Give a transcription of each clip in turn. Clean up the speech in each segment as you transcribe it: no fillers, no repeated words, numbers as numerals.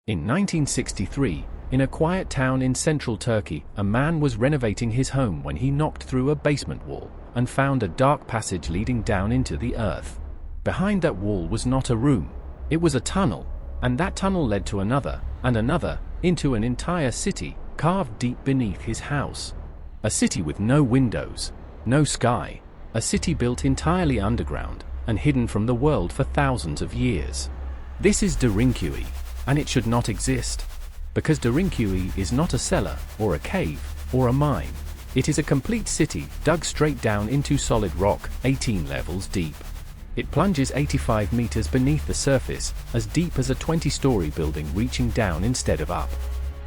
In 1963, in a quiet town in central Turkey, a man was renovating his home when he knocked through a basement wall and found a dark passage leading down into the earth. Behind that wall was not a room, it was a tunnel, and that tunnel led to another, and another, into an entire city, carved deep beneath his house. A city with no windows, no sky, a city built entirely underground and hidden from the world for thousands of years. This is Derinkuyu, and it should not exist. Because Derinkuyu is not a cellar, or a cave, or a mine. It is a complete city dug straight down into solid rock, 18 levels deep. It plunges 85 meters beneath the surface, as deep as a 20-story building reaching down instead of up.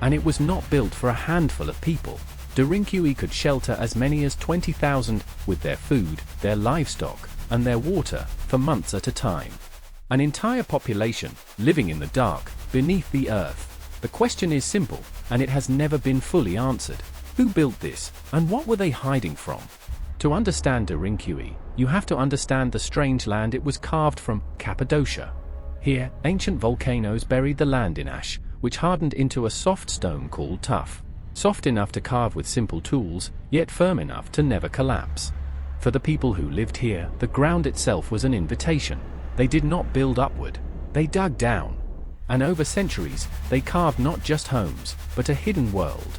And it was not built for a handful of people. Derinkuyu could shelter as many as 20,000 with their food, their livestock, and their water, for months at a time. An entire population, living in the dark, beneath the earth. The question is simple, and it has never been fully answered. Who built this, and what were they hiding from? To understand Derinkuyu, you have to understand the strange land it was carved from, Cappadocia. Here, ancient volcanoes buried the land in ash, which hardened into a soft stone called tuff. Soft enough to carve with simple tools, yet firm enough to never collapse. For the people who lived here, the ground itself was an invitation. They did not build upward, they dug down. And over centuries, they carved not just homes, but a hidden world.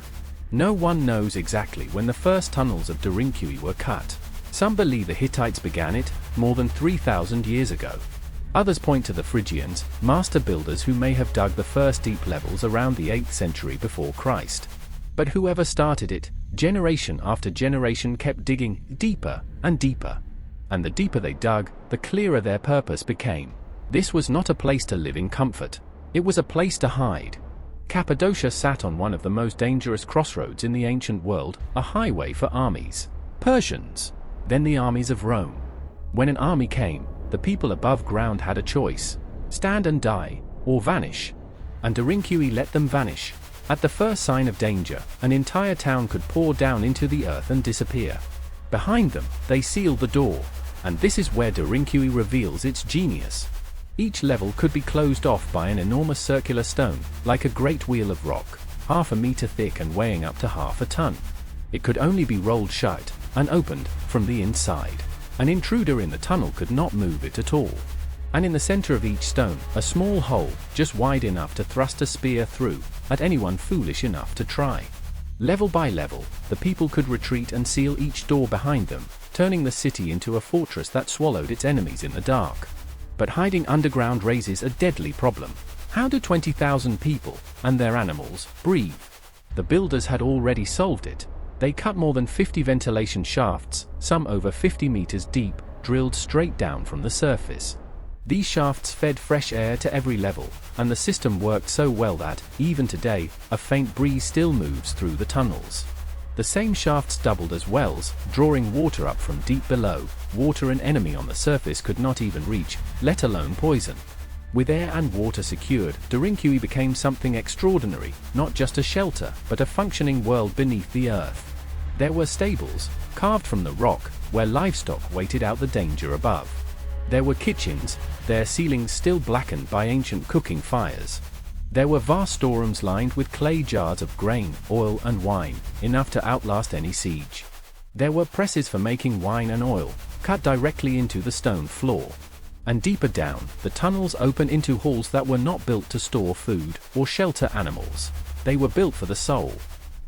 No one knows exactly when the first tunnels of Derinkuyu were cut. Some believe the Hittites began it, more than 3,000 years ago. Others point to the Phrygians, master builders who may have dug the first deep levels around the 8th century before Christ. But whoever started it, generation after generation kept digging deeper and deeper. And the deeper they dug, the clearer their purpose became. This was not a place to live in comfort. It was a place to hide. Cappadocia sat on one of the most dangerous crossroads in the ancient world, a highway for armies. Persians, then the armies of Rome. When an army came, the people above ground had a choice: stand and die, or vanish. And Derinkuyu let them vanish. At the first sign of danger, an entire town could pour down into the earth and disappear. Behind them, they sealed the door. And this is where Derinkuyu reveals its genius. Each level could be closed off by an enormous circular stone, like a great wheel of rock, half a meter thick and weighing up to half a ton. It could only be rolled shut and opened from the inside. An intruder in the tunnel could not move it at all. And in the center of each stone, a small hole, just wide enough to thrust a spear through, at anyone foolish enough to try. Level by level, the people could retreat and seal each door behind them, turning the city into a fortress that swallowed its enemies in the dark. But hiding underground raises a deadly problem. How do 20,000 people, and their animals, breathe? The builders had already solved it. They cut more than 50 ventilation shafts, some over 50 meters deep, drilled straight down from the surface. These shafts fed fresh air to every level, and the system worked so well that, even today, a faint breeze still moves through the tunnels. The same shafts doubled as wells, drawing water up from deep below, water an enemy on the surface could not even reach, let alone poison. With air and water secured, Derinkuyu became something extraordinary, not just a shelter, but a functioning world beneath the earth. There were stables, carved from the rock, where livestock waited out the danger above. There were kitchens, their ceilings still blackened by ancient cooking fires. There were vast storerooms lined with clay jars of grain, oil and wine, enough to outlast any siege. There were presses for making wine and oil, cut directly into the stone floor. And deeper down, the tunnels open into halls that were not built to store food or shelter animals. They were built for the soul.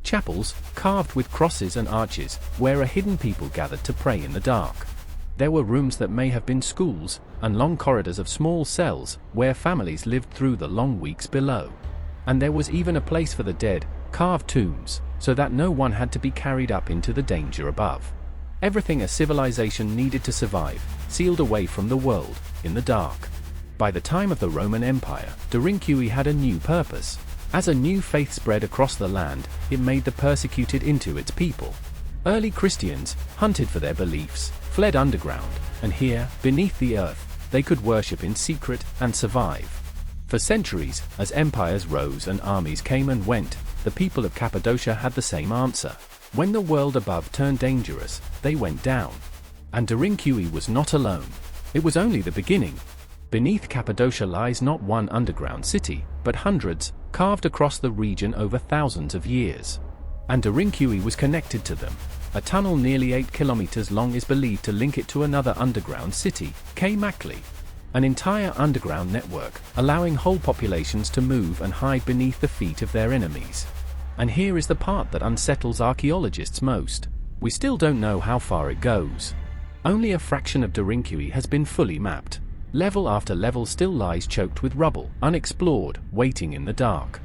Chapels, carved with crosses and arches, where a hidden people gathered to pray in the dark. There were rooms that may have been schools, and long corridors of small cells, where families lived through the long weeks below. And there was even a place for the dead, carved tombs, so that no one had to be carried up into the danger above. Everything a civilization needed to survive, sealed away from the world, in the dark. By the time of the Roman Empire, Derinkuyu had a new purpose. As a new faith spread across the land, it made the persecuted into its people. Early Christians, hunted for their beliefs, fled underground, and here, beneath the earth, they could worship in secret and survive. For centuries, as empires rose and armies came and went, the people of Cappadocia had the same answer. When the world above turned dangerous, they went down. And Derinkuyu was not alone. It was only the beginning. Beneath Cappadocia lies not one underground city, but hundreds, carved across the region over thousands of years. And Derinkuyu was connected to them. A tunnel nearly 8 kilometers long is believed to link it to another underground city, Cappadocia. An entire underground network, allowing whole populations to move and hide beneath the feet of their enemies. And here is the part that unsettles archaeologists most. We still don't know how far it goes. Only a fraction of Derinkuyu has been fully mapped. Level after level still lies choked with rubble, unexplored, waiting in the dark.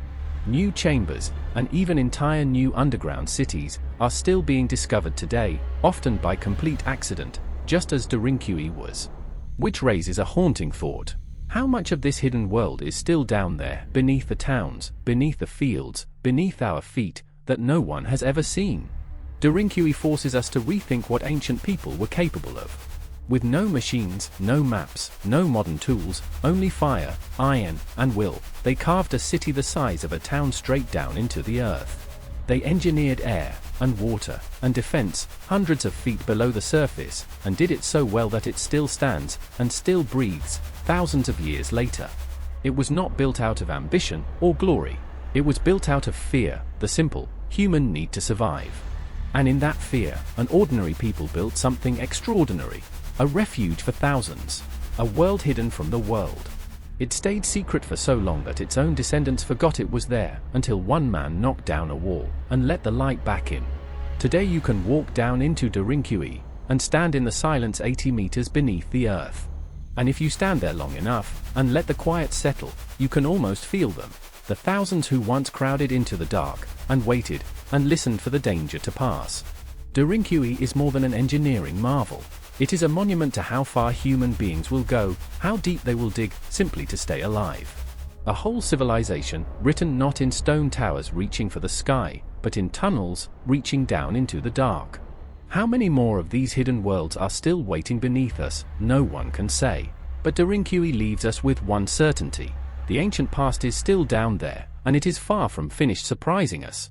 New chambers, and even entire new underground cities, are still being discovered today, often by complete accident, just as Derinkuyu was. Which raises a haunting thought. How much of this hidden world is still down there, beneath the towns, beneath the fields, beneath our feet, that no one has ever seen? Derinkuyu forces us to rethink what ancient people were capable of. With no machines, no maps, no modern tools, only fire, iron, and will, they carved a city the size of a town straight down into the earth. They engineered air, and water, and defense, hundreds of feet below the surface, and did it so well that it still stands, and still breathes, thousands of years later. It was not built out of ambition, or glory. It was built out of fear, the simple, human need to survive. And in that fear, an ordinary people built something extraordinary. A refuge for thousands. A world hidden from the world. It stayed secret for so long that its own descendants forgot it was there, until one man knocked down a wall, and let the light back in. Today you can walk down into Derinkuyu, and stand in the silence 80 meters beneath the earth. And if you stand there long enough, and let the quiet settle, you can almost feel them. The thousands who once crowded into the dark, and waited, and listened for the danger to pass. Derinkuyu is more than an engineering marvel. It is a monument to how far human beings will go, how deep they will dig, simply to stay alive. A whole civilization, written not in stone towers reaching for the sky, but in tunnels, reaching down into the dark. How many more of these hidden worlds are still waiting beneath us, no one can say. But Derinkuyu leaves us with one certainty. The ancient past is still down there, and it is far from finished surprising us.